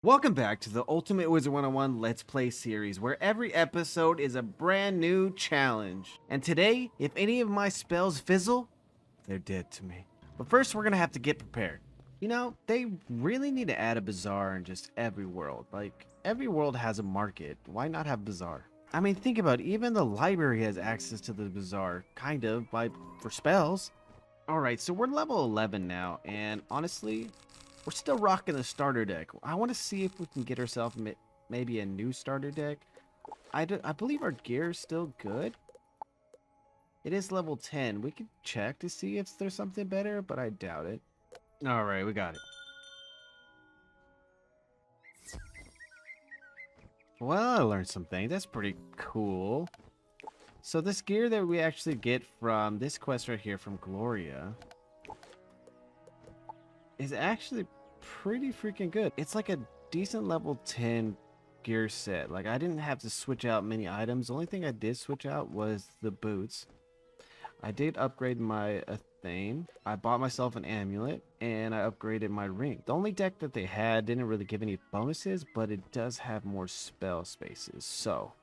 Welcome back to the Ultimate Wizard101 Let's Play series, where every episode is a brand new challenge. And today, if any of my spells fizzle, they're dead to me. But first, we're gonna have to get prepared. You know, they really need to add a bazaar in just every world. Like, every world has a market. Why not have bazaar? I mean, think about it. Even the library has access to the bazaar, kind of, for spells. Alright, so we're level 11 now, and honestly, we're still rocking the starter deck. I want to see if we can get ourselves maybe a new starter deck. I believe our gear is still good. It is level 10. We could check to see if there's something better, but I doubt it. Alright, we got it. Well, I learned something. That's pretty cool. So this gear that we actually get from this quest right here from Gloria is actually pretty freaking good. It's like a decent level 10 gear set. Like, I didn't have to switch out many items. The only thing I did switch out was the boots. I did upgrade my theme. I bought myself an amulet and I upgraded my ring. The only deck that they had didn't really give any bonuses, but it does have more spell spaces, so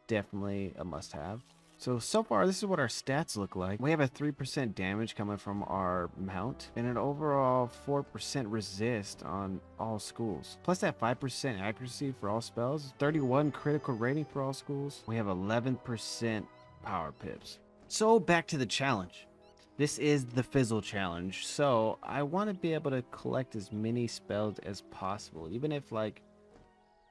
definitely a must-have. So far, this is what our stats look like. We have a 3% damage coming from our mount and an overall 4% resist on all schools. Plus that 5% accuracy for all spells, 31 critical rating for all schools. We have 11% power pips. So back to the challenge. This is the Fizzle challenge. So I want to be able to collect as many spells as possible, even if like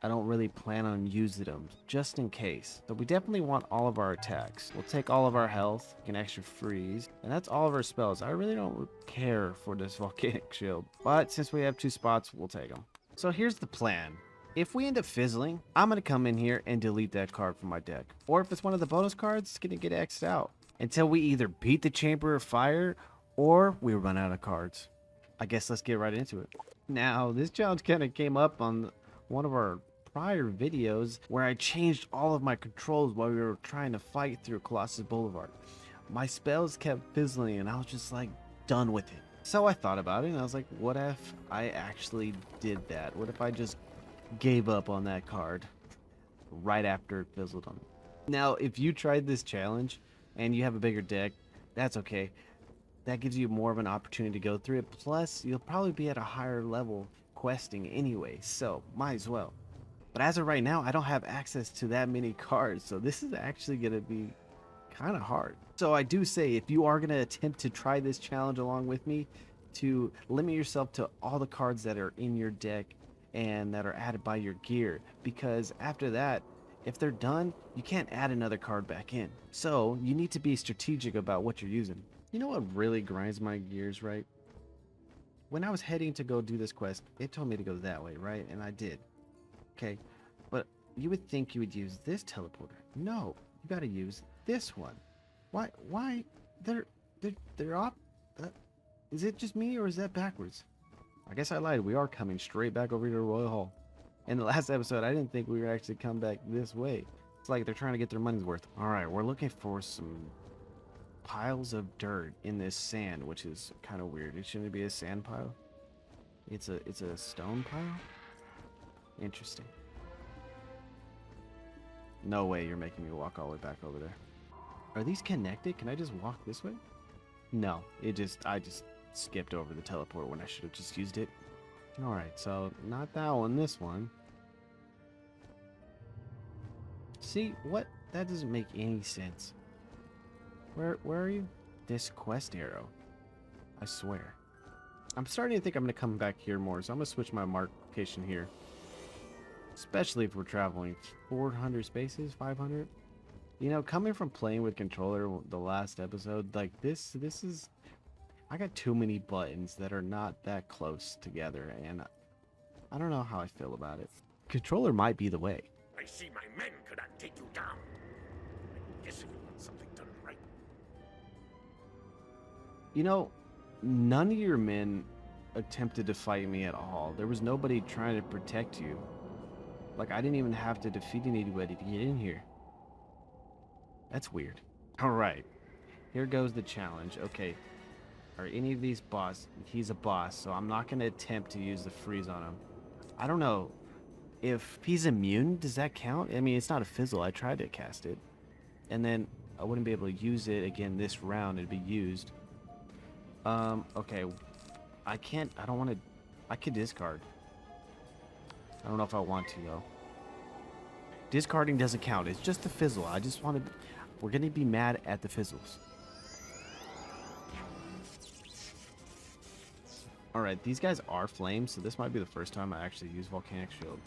I don't really plan on using them, just in case. So we definitely want all of our attacks. We'll take all of our health, an extra freeze, and that's all of our spells. I really don't care for this volcanic shield, but since we have 2 spots, we'll take them. So here's the plan. If we end up fizzling, I'm gonna come in here and delete that card from my deck. Or if it's one of the bonus cards, it's gonna get X'd out until we either beat the Chamber of Fire or we run out of cards. I guess let's get right into it. Now, this challenge kind of came up on one of our prior videos where I changed all of my controls while we were trying to fight through Colossus Boulevard. My spells kept fizzling and I was just like done with it. So I thought about it and I was like, what if I actually did that? What if I just gave up on that card right after it fizzled on me? Now, if you tried this challenge and you have a bigger deck, that's okay. That gives you more of an opportunity to go through it. Plus, you'll probably be at a higher level questing anyway, so might as well. But as of right now, I don't have access to that many cards, so this is actually going to be kind of hard. So I do say, if you are going to attempt to try this challenge along with me, to limit yourself to all the cards that are in your deck and that are added by your gear, because after that, if they're done, you can't add another card back in. So you need to be strategic about what you're using. You know what really grinds my gears, right? When I was heading to go do this quest, it told me to go that way, right? And I did. Okay, but you would think you would use this teleporter. No, you gotta use this one. Why? They're off. Is it just me or is that backwards? I guess I lied. We are coming straight back over to Royal Hall. In the last episode, I didn't think we would actually come back this way. It's like they're trying to get their money's worth. All right, we're looking for some piles of dirt in this sand, which is kind of weird. It shouldn't be a sand pile. It's a stone pile. Interesting. No way you're making me walk all the way back over there. Are these connected? Can I just walk this way? No, I just skipped over the teleport when I should have just used it. Alright, so not that one, this one. See, what? That doesn't make any sense. Where are you? This quest arrow. I swear. I'm starting to think I'm going to come back here more, so I'm going to switch my mark location here. Especially if we're traveling 400 spaces, 500. You know, coming from playing with controller the last episode, like this is, I got too many buttons that are not that close together, and I don't know how I feel about it. Controller might be the way. I see my men could not take you down. I guess if you want something done right. You know, none of your men attempted to fight me at all. There was nobody trying to protect you. Like, I didn't even have to defeat anybody to get in here. That's weird. Alright. Here goes the challenge. Okay. Are any of these boss? He's a boss, so I'm not going to attempt to use the freeze on him. I don't know if he's immune. Does that count? I mean, it's not a fizzle. I tried to cast it, and then I wouldn't be able to use it again this round. It'd be used. Okay. I can't. I don't want to. I could discard. I don't know if I want to though. Discarding doesn't count. It's just the fizzle. I just want to. We're gonna be mad at the fizzles. Alright, these guys are flames, so this might be the first time I actually use Volcanic Shield.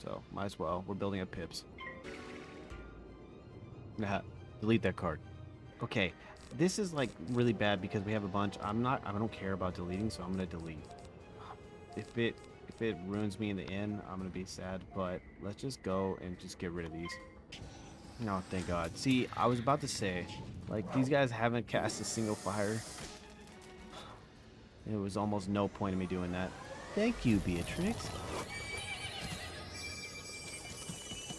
So, might as well. We're building up pips. Nah, delete that card. Okay, this is like really bad because we have a bunch. I don't care about deleting, so I'm gonna delete. If it ruins me in the end, I'm gonna be sad, but let's just go and just get rid of these. No, thank God. See, I was about to say, like, these guys haven't cast a single fire. It was almost no point in me doing that. Thank you, Beatrix.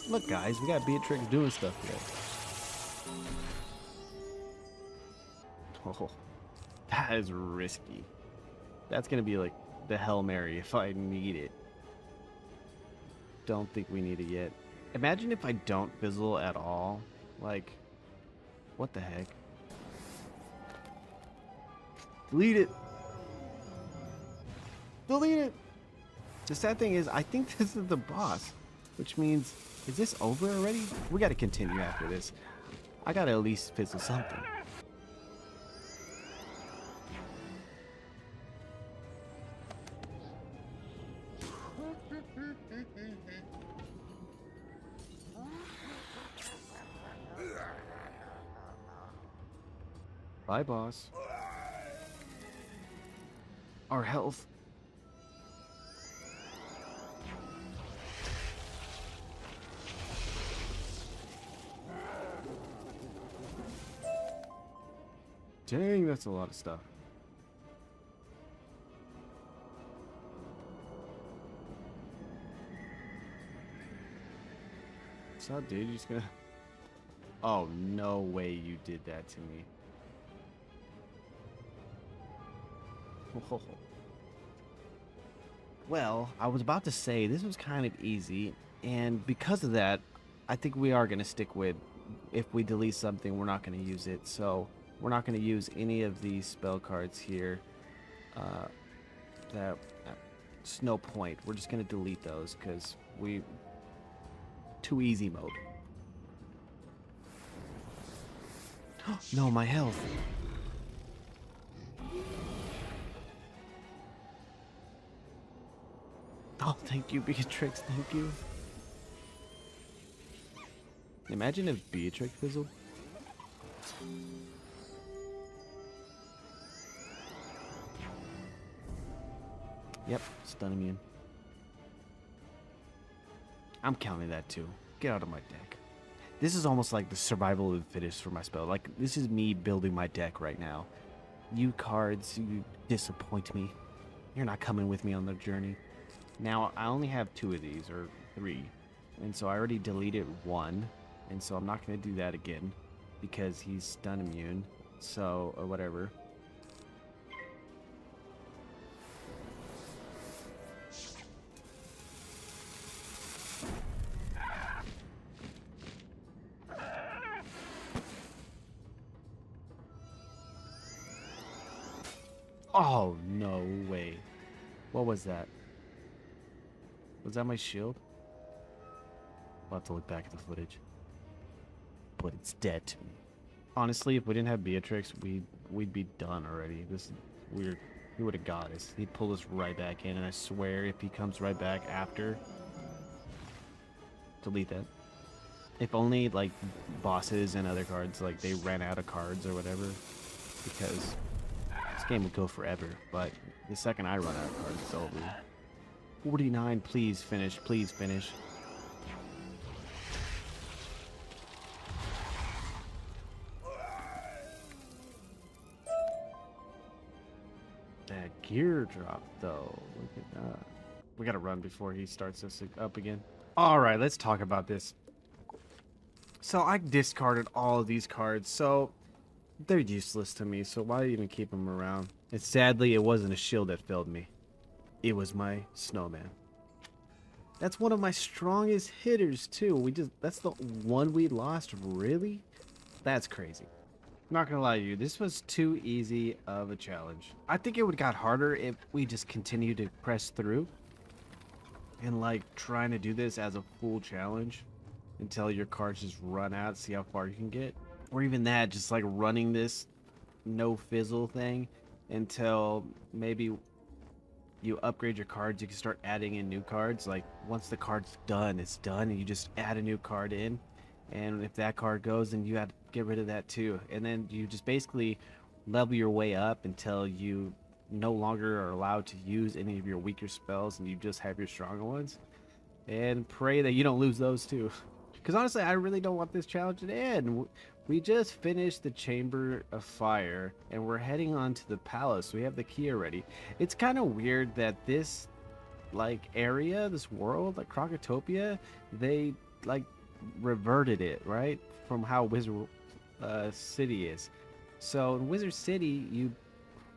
Look, guys, we got Beatrix doing stuff here. Oh, that is risky. That's going to be like the Hail Mary if I need it. Don't think we need it yet. Imagine if I don't fizzle at all. Like, what the heck? Delete it. Delete it. The sad thing is, I think this is the boss, which means, is this over already? We got to continue after this. I got to at least fizzle something. Bye, boss. Our health. Dang, that's a lot of stuff. What's up, dude? You just gonna... Oh, no way you did that to me. Oh. Well, I was about to say this was kind of easy, and because of that, I think we are going to stick with, if we delete something, we're not going to use it. So we're not going to use any of these spell cards here. It's no point. We're just going to delete those because too easy mode. No, my health. Oh, thank you, Beatrix. Thank you. Imagine if Beatrix fizzled. Yep, stun immune. I'm counting that too. Get out of my deck. This is almost like the survival of the fittest for my spell. Like, this is me building my deck right now. You cards, you disappoint me. You're not coming with me on the journey. Now, I only have 2 of these, or 3. And so I already deleted 1. And so I'm not going to do that again. Because he's stun immune. So, or whatever. Oh, no way. What was that? Was that my shield? I'll have to look back at the footage. But it's dead to me. Honestly, if we didn't have Beatrix, we'd be done already. This weird. He would have got us. He'd pull us right back in, and I swear if he comes right back after, delete that. If only like bosses and other cards, like they ran out of cards or whatever, because this game would go forever. But the second I run out of cards, it's over. 49, please finish, please finish. That gear drop, though. Look at that. We gotta run before he starts us up again. All right, let's talk about this. So I discarded all of these cards, so they're useless to me. So why even keep them around? And sadly, it wasn't a shield that failed me. It was my snowman. That's one of my strongest hitters too. That's the one we lost, really? That's crazy. Not gonna lie to you, this was too easy of a challenge. I think it would got harder if we just continued to press through and like trying to do this as a full challenge until your cards just run out, see how far you can get. Or even that, just like running this no fizzle thing until maybe you upgrade your cards, you can start adding in new cards. Like once the card's done, it's done, and you just add a new card in. And if that card goes, then you have to get rid of that too. And then you just basically level your way up until you no longer are allowed to use any of your weaker spells, and you just have your stronger ones. And pray that you don't lose those too. Because honestly, I really don't want this challenge to end. We just finished the Chamber of Fire, and we're heading on to the palace. We have the key already. It's kind of weird that this, like, area, this world, like Crocotopia, they, like, reverted it, right? From how Wizard City is. So in Wizard City, you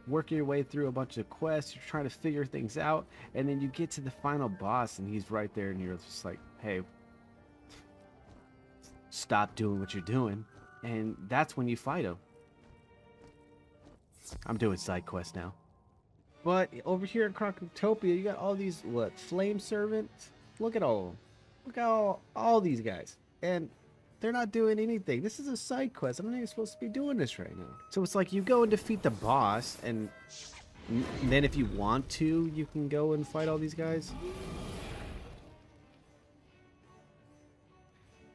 work your way through a bunch of quests. You're trying to figure things out, and then you get to the final boss, and he's right there, and you're just like, hey, stop doing what you're doing. And that's when you fight him. I'm doing side quests now. But over here in Crocotopia, you got all these, what, flame servants? Look at all of them. Look at all these guys. And they're not doing anything. This is a side quest. I'm not even supposed to be doing this right now. So it's like you go and defeat the boss, and then if you want to, you can go and fight all these guys.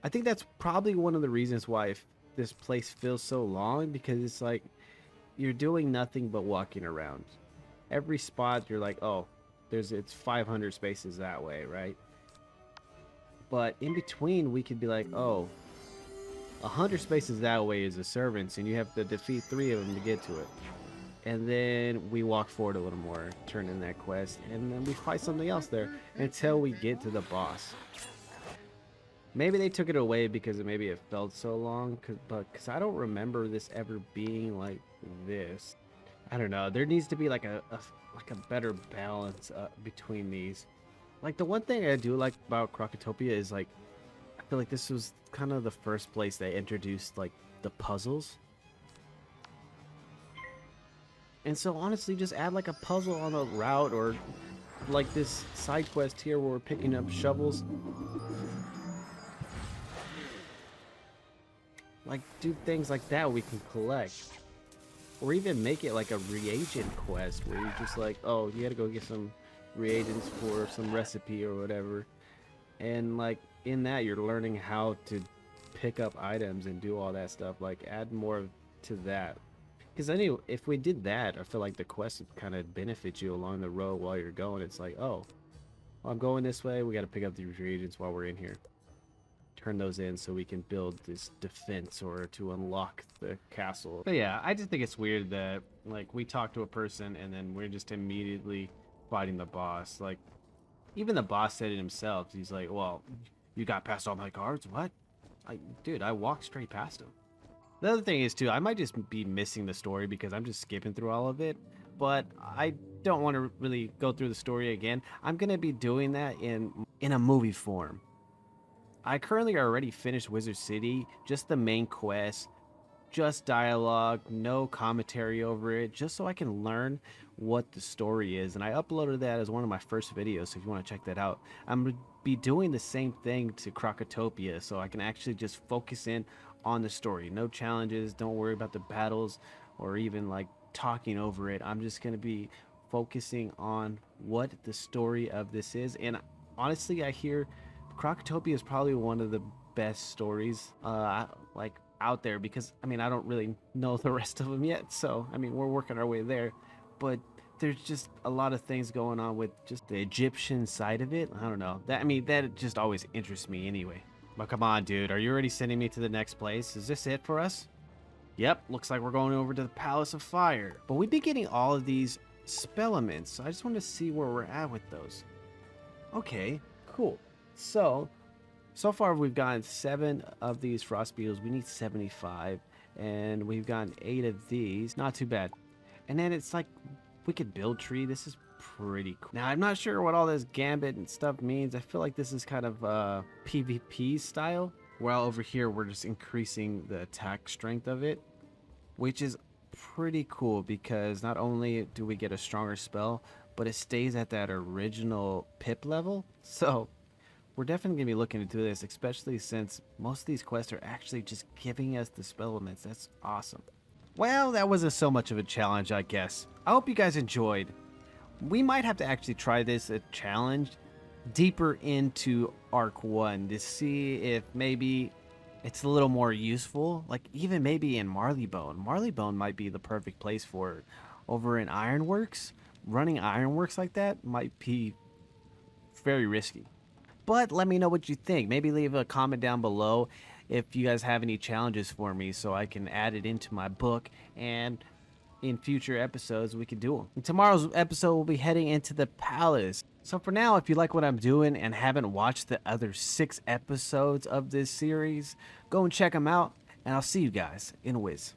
I think that's probably one of the reasons why this place feels so long, because it's like you're doing nothing but walking around. Every spot you're like, oh, it's 500 spaces that way, right? But in between, we could be like, oh, 100 spaces that way is the servants, and you have to defeat 3 of them to get to it. And then we walk forward a little more, turn in that quest, and then we fight something else there until we get to the boss. Maybe they took it away because maybe it felt so long, because I don't remember this ever being like this. I don't know. There needs to be like a better balance between these. Like the one thing I do like about Crocotopia is like, I feel like this was kind of the first place they introduced like the puzzles. And so honestly, just add like a puzzle on a route, or like this side quest here where we're picking up shovels. Like, do things like that we can collect. Or even make it like a reagent quest where you're just like, oh, you gotta go get some reagents for some recipe or whatever. And like, in that, you're learning how to pick up items and do all that stuff. Like, add more to that. Because anyway, if we did that, I feel like the quest would kind of benefit you along the road while you're going. It's like, oh, well, I'm going this way. We gotta pick up these reagents while we're in here. Turn those in so we can build this defense or to unlock the castle. But yeah, I just think it's weird that like we talk to a person and then we're just immediately fighting the boss. Like even the boss said it himself. He's like, well, you got past all my cards? What? Dude, I walked straight past him. The other thing is too, I might just be missing the story because I'm just skipping through all of it, but I don't want to really go through the story again. I'm gonna be doing that in a movie form. I currently already finished Wizard City, just the main quest, just dialogue, no commentary over it, just so I can learn what the story is. And I uploaded that as one of my first videos, so if you want to check that out. I'm going to be doing the same thing to Crocotopia, so I can actually just focus in on the story. No challenges, don't worry about the battles, or even like talking over it. I'm just going to be focusing on what the story of this is. And honestly, I hear Crocotopia is probably one of the best stories like out there, because I mean I don't really know the rest of them yet, so I mean we're working our way there, but there's just a lot of things going on with just the Egyptian side of it. I don't know, that just always interests me anyway. But come on, dude, are you already sending me to the next place? Is this it for us? Yep, looks like we're going over to the Palace of Fire, but we've been getting all of these spellements, so I just want to see where we're at with those. Okay, cool. So far we've gotten 7 of these frost beetles. We need 75, and we've gotten 8 of these. Not too bad. And then it's like we could build tree. This is pretty cool. Now, I'm not sure what all this gambit and stuff means. I feel like this is kind of PvP style. While over here, we're just increasing the attack strength of it, which is pretty cool because not only do we get a stronger spell, but it stays at that original pip level. So we're definitely going to be looking into this, especially since most of these quests are actually just giving us the spell elements. That's awesome. Well, that wasn't so much of a challenge, I guess. I hope you guys enjoyed. We might have to actually try this a challenge deeper into Arc 1 to see if maybe it's a little more useful. Like even maybe in Marleybone. Marleybone might be the perfect place for it. Over in Ironworks, running Ironworks like that might be very risky. But let me know what you think. Maybe leave a comment down below if you guys have any challenges for me so I can add it into my book, and in future episodes we can do them. In tomorrow's episode we'll be heading into the palace. So for now, if you like what I'm doing and haven't watched the other 6 episodes of this series, go and check them out, and I'll see you guys in Wiz.